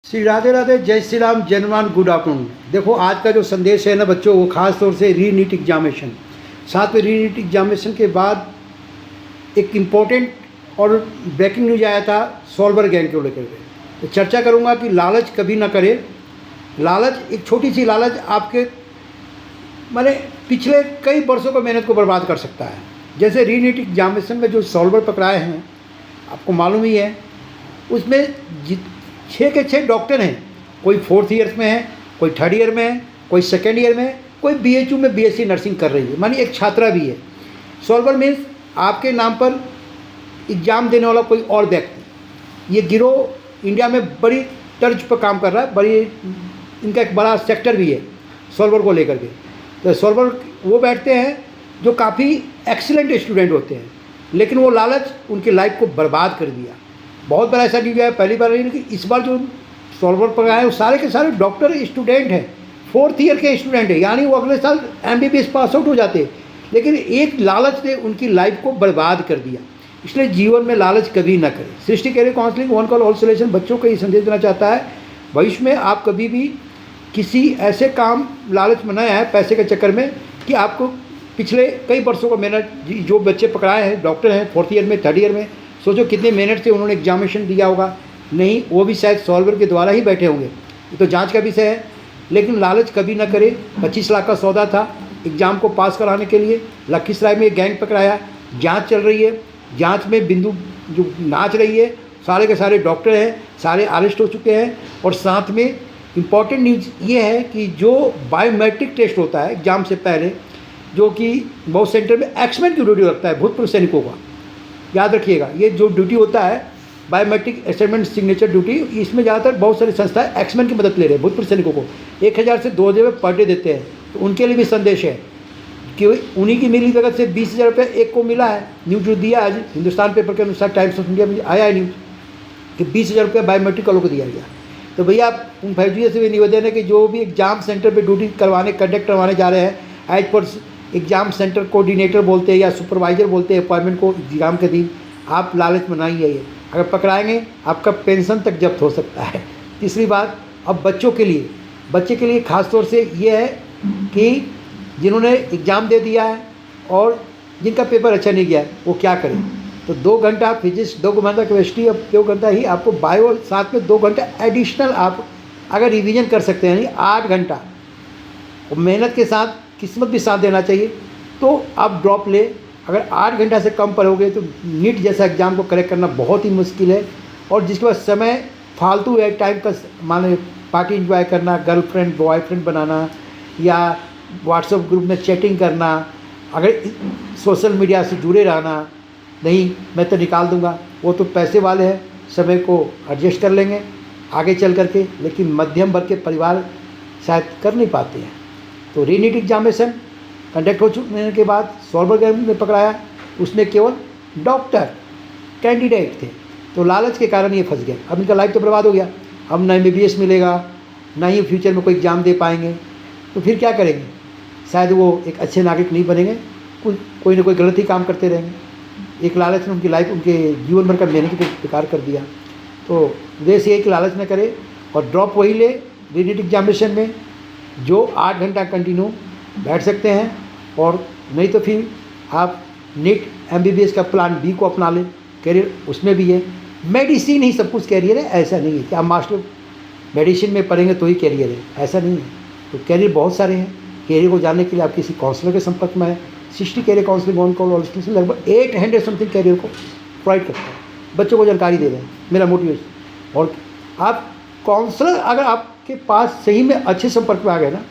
श्री राधे राधे, जय श्री राम, जय Hanuman, good afternoon. देखो आज का जो संदेश है ना बच्चों, वो खास तौर से री नीट एग्जामिनेशन, साथ में री नीट एग्जामिनेशन के बाद एक इम्पोर्टेंट और ब्रेकिंग न्यूज आया था सॉल्वर गैंग को लेकर के। तो चर्चा करूंगा कि लालच कभी ना करे। लालच, एक छोटी सी लालच आपके माने पिछले कई वर्षों की मेहनत को बर्बाद कर सकता है। जैसे री नीट एग्जामिनेशन में जो सॉल्वर पकड़ाए हैं, आपको मालूम ही है, उसमें 6 के 6 डॉक्टर हैं। कोई 4th ईयर में है, कोई 3rd ईयर में है, कोई 2nd ईयर में है, कोई BHU में BSc नर्सिंग कर रही है, मानी एक छात्रा भी है। सॉल्वर मीन्स आपके नाम पर एग्ज़ाम देने वाला कोई और व्यक्ति। ये गिरोह इंडिया में बड़ी तर्ज पर काम कर रहा है, बड़ी इनका एक बड़ा सेक्टर भी है सॉल्वर को लेकर के। तो सॉल्वर वो बैठते हैं जो काफ़ी एक्सीलेंट स्टूडेंट होते हैं, लेकिन वो लालच उनकी लाइफ को बर्बाद कर दिया। बहुत बार ऐसा नहीं है, पहली बार नहीं, लेकिन इस बार जो सॉल्वर पर आए वो सारे के सारे डॉक्टर स्टूडेंट हैं, 4th ईयर के स्टूडेंट हैं, यानी वो अगले साल MBBS पास आउट हो जाते हैं। लेकिन एक लालच ने उनकी लाइफ को बर्बाद कर दिया। इसलिए जीवन में लालच कभी ना करें। Srishti career counselling, one call all solution बच्चों को ये संदेश देना चाहता है, भविष्य में आप कभी भी किसी ऐसे काम लालच में न आए पैसे के चक्कर में कि आपको पिछले कई वर्षों का मेहनत, जो बच्चे पकड़ाए हैं, डॉक्टर हैं 4th ईयर में, 3rd ईयर में, सोचो कितने मेहनत से उन्होंने एग्जामिनेशन दिया होगा। नहीं, वो भी शायद सॉल्वर के द्वारा ही बैठे होंगे। ये तो जांच का विषय है, लेकिन लालच कभी ना करे। 25 लाख का सौदा था एग्ज़ाम को पास कराने के लिए। लखीसराय में गैंग पकड़ाया, जांच चल रही है। जांच में बिंदु जो नाच रही है, सारे के सारे डॉक्टर हैं, सारे अरेस्ट हो चुके हैं। और साथ में इम्पॉर्टेंट न्यूज़ ये है कि जो बायोमेट्रिक टेस्ट होता है एग्ज़ाम से पहले, जो कि बहुत सेंटर में एक्समैन की ड्यूटी लगता है भूतपूर्व सैनिकों का, याद रखिएगा, ये जो ड्यूटी होता है बायोमेट्रिक असेसमेंट सिग्नेचर ड्यूटी, इसमें ज़्यादातर बहुत सारी संस्थाएं एक्समैन की मदद ले रहे हैं भूतपूर्व सैनिकों को। 1000 से 2000 पर डे देते हैं। तो उनके लिए भी संदेश है कि उन्हीं की मिली भगत से 20,000 रुपये एक को मिला है। न्यूज जो दिया आज हिंदुस्तान पेपर के अनुसार, टाइम्स ऑफ इंडिया में आया है न्यूज़ कि 20,000 रुपये बायोमेट्रिक वालों को दिया गया। तो भैया उन फैक्ट्रियों से भी निवेदन है कि जो भी एग्ज़ाम सेंटर पर ड्यूटी कंडक्ट करवाने जा रहे हैं, as per exam centre coordinator बोलते हैं या सुपरवाइज़र बोलते हैं अपॉइंटमेंट को एग्ज़ाम के दिन, आप लालच में ना ही आइए। अगर पकड़ाएंगे आपका पेंशन तक जब्त हो सकता है। तीसरी बात, अब बच्चे के लिए ख़ास तौर से ये है कि जिन्होंने एग्ज़ाम दे दिया है और जिनका पेपर अच्छा नहीं गया है, वो क्या करें। तो 2 घंटा फिजिक्स, 2 घंटा केमिस्ट्री, अब 2 घंटा ही आपको बायो, साथ में 2 घंटा एडिशनल आप अगर रिवीजन कर सकते हैं, यानी 8 घंटा, और मेहनत के साथ किस्मत भी साथ देना चाहिए, तो आप ड्रॉप ले। अगर 8 घंटा से कम पढ़ोगे तो नीट जैसा एग्ज़ाम को करेक्ट करना बहुत ही मुश्किल है। और जिसके बाद समय फालतू है, टाइम का माने पार्टी एंजॉय करना, गर्लफ्रेंड बॉयफ्रेंड बनाना, या व्हाट्सएप ग्रुप में चैटिंग करना, अगर सोशल मीडिया से जुड़े रहना, नहीं मैं तो निकाल दूंगा, वो तो पैसे वाले हैं, समय को एडजस्ट कर लेंगे आगे चल करके, लेकिन मध्यम वर्ग के परिवार शायद कर नहीं पाते हैं। तो री नीट एग्जामिनेशन कंडक्ट हो चुके के बाद सॉल्वर गैंग ने पकड़ाया, उसमें केवल डॉक्टर कैंडिडेट थे। तो लालच के कारण ये फंस गए। अब इनका लाइफ तो बर्बाद हो गया। अब ना MBBS मिलेगा, ना ही फ्यूचर में कोई एग्ज़ाम दे पाएंगे, तो फिर क्या करेंगे। शायद वो एक अच्छे नागरिक नहीं बनेंगे, कोई ना कोई गलत ही काम करते रहेंगे। एक लालच ने उनकी लाइफ, उनके जीवन भर का मेहनत को बेकार कर दिया। तो उद्देश्य ये कि लालच न करे और ड्रॉप वही ले री नीट एग्जामिनेशन में जो 8 घंटा कंटिन्यू बैठ सकते हैं, और नहीं तो फिर आप नीट MBBS का प्लान B को अपना लें। कैरियर उसमें भी है, मेडिसिन ही सब कुछ कैरियर है, ऐसा नहीं है कि आप मास्टर मेडिसिन में पढ़ेंगे तो ही कैरियर है, ऐसा नहीं है। तो कैरियर बहुत सारे हैं। कैरियर को जानने के लिए आप किसी काउंसलर के संपर्क में आए। Srishti career counselling, one call all solution लगभग 800 समथिंग कैरियर को प्रोवाइड करता है, बच्चों को जानकारी दे रहे हैं, मेरा मोटिवेशन। और आप काउंसलर अगर आपके पास सही में अच्छे संपर्क में आ गए ना,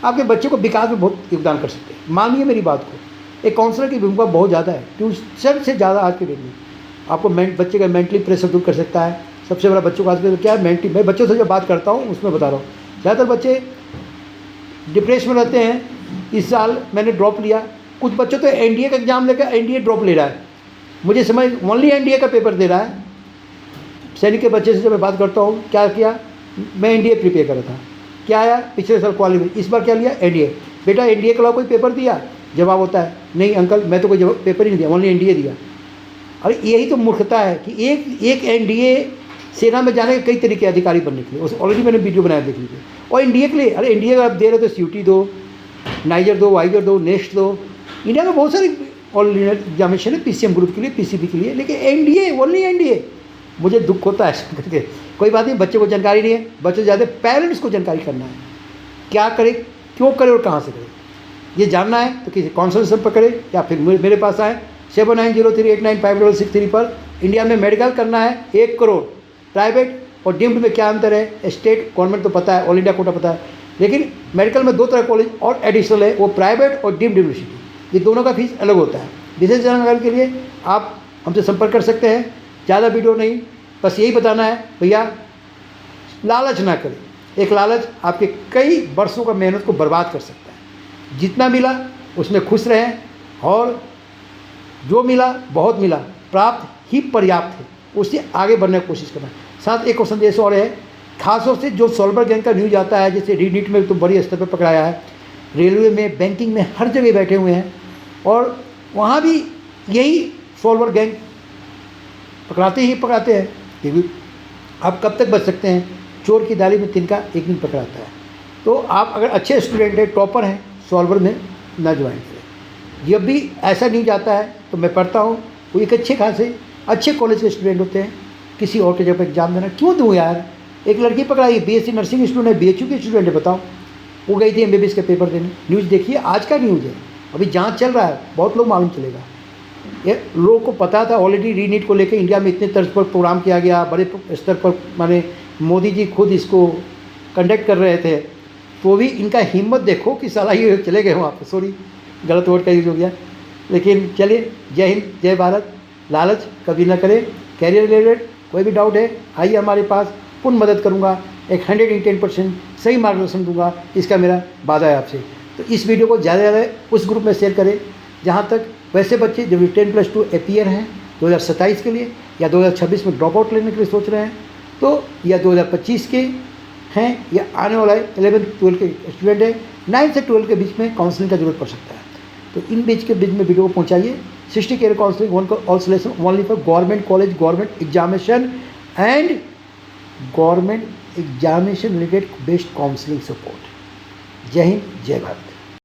आपके बच्चे को विकास में बहुत योगदान कर सकते हैं। मानिए मेरी बात को, एक काउंसलर की भूमिका बहुत ज़्यादा है, ट्यूशन से ज़्यादा आज के डेट में। आपको बच्चे का मेंटली प्रेशर दूर कर सकता है। सबसे बड़ा बच्चों का आज क्या है, मेंटली, मैं बच्चों से जब बात करता हूँ उसमें बता रहा हूँ, ज़्यादातर बच्चे डिप्रेशन में रहते हैं। इस साल मैंने ड्रॉप लिया, कुछ बच्चों तो NDA का एग्ज़ाम लेकर NDA ड्रॉप ले रहा है, मुझे समझ ओनली NDA का पेपर दे रहा है। सैनिक के बच्चे से जब मैं बात करता हूँ, क्या किया, मैं NDA प्रिपेयर कर रहा था, क्या आया पिछले साल क्वालिफाई, इस बार क्या लिया NDA। बेटा NDA के अलावा कोई पेपर दिया, जवाब होता है नहीं अंकल मैं तो कोई पेपर ही नहीं दिया, ओनली NDA दिया। और यही तो मूर्खता है कि एक NDA सेना में जाने के कई तरीके अधिकारी बनने के लिए, उस ऑलरेडी मैंने वीडियो बनाया, देख लीजिए। और इंडिया के लिए, अरे इंडिया का आप दे रहे तो CUT दो, नाइजर दो, वाइजर दो, नेस्ट दो। इंडिया में बहुत सारे ऑल इंडिया एग्जामिनेशन है PCM ग्रुप के लिए, PCB के लिए, लेकिन NDA ओनली NDA। मुझे दुख होता है ऐसा करके। कोई बात नहीं, बच्चे को जानकारी नहीं है, बच्चे ज़्यादा पेरेंट्स को जानकारी करना है, क्या करे, क्यों करे और कहाँ से करे, ये जानना है तो किसी काउंसलर पर करे या फिर मेरे पास आए 7903895663 पर। इंडिया में मेडिकल करना है 1 करोड़, प्राइवेट और डीम्ड में क्या अंतर है, स्टेट गवर्नमेंट तो पता है, ऑल इंडिया कोटा पता है, लेकिन मेडिकल में 2 तरह कॉलेज और एडिशनल है, वो प्राइवेट और डीम्ड यूनिवर्सिटी, ये दोनों का फीस अलग होता है। विशेष जानकारी के लिए आप हमसे संपर्क कर सकते हैं। ज़्यादा वीडियो नहीं, बस यही बताना है भैया, लालच ना करें। एक लालच आपके कई वर्षों का मेहनत को बर्बाद कर सकता है। जितना मिला उसमें खुश रहें, और जो मिला बहुत मिला, प्राप्त ही पर्याप्त है, उससे आगे बढ़ने की कोशिश करना। साथ एक और संदेश और है, खासतौर से जो सॉल्वर गैंग का न्यूज आता है, जैसे रीनीट में तो बड़ी स्तर पर पकड़ाया है, रेलवे में, बैंकिंग में, हर जगह बैठे हुए हैं, और वहाँ भी यही सॉल्वर गैंग पकड़ाते हैं। क्योंकि आप कब तक बच सकते हैं, चोर की दाली में तिनका एक दिन पकड़ाता है। तो आप अगर अच्छे स्टूडेंट हैं, टॉपर हैं, सॉल्वर में ना ज्वाइन करें। जब भी ऐसा न्यूज आता है तो मैं पढ़ता हूँ, वो एक अच्छे कॉलेज के स्टूडेंट होते हैं, किसी और के जगह पर एग्जाम देना क्यों दूँ यार। एक लड़की पकड़ाई, BSc नर्सिंग स्टूडेंट है, BHU की स्टूडेंट है, बताओ, वो गई थी MBBS के पेपर देने। न्यूज़ देखिए, आज का न्यूज़ है, अभी जांच चल रहा है, बहुत लोग मालूम चलेगा। ये लोगों को पता था ऑलरेडी, रीनीट को लेकर इंडिया में इतने तर्ज पर प्रोग्राम किया गया, बड़े स्तर पर, माने मोदी जी खुद इसको कंडक्ट कर रहे थे, तो भी इनका हिम्मत देखो कि साला ये चले गए वहाँ पर। सॉरी, गलत वर्ड का यूज हो गया, लेकिन चलिए, जय हिंद, जय भारत। लालच कभी ना करें। कैरियर रिलेटेड कोई भी डाउट है, आइए हमारे पास, पूर्ण मदद करूँगा, एक 110% सही मार्गदर्शन दूंगा, इसका मेरा वादा है आपसे। तो इस वीडियो को ज़्यादा से ज़्यादा उस ग्रुप में शेयर करें जहाँ तक वैसे बच्चे जो 10+2 अपीयर हैं 2027 के लिए, या 2026 में ड्रॉप आउट लेने के लिए सोच रहे हैं, तो या 2025 के हैं, या आने वाला 11th-12 के स्टूडेंट है, 9 से 12 के बीच में काउंसलिंग का जरूरत पड़ सकता है। तो इन बीच में वीडियो को पहुँचाइए। 60 care counselling all solution only for government college, government examination and government examination related based counselling support. जय हिंद, जय भारत।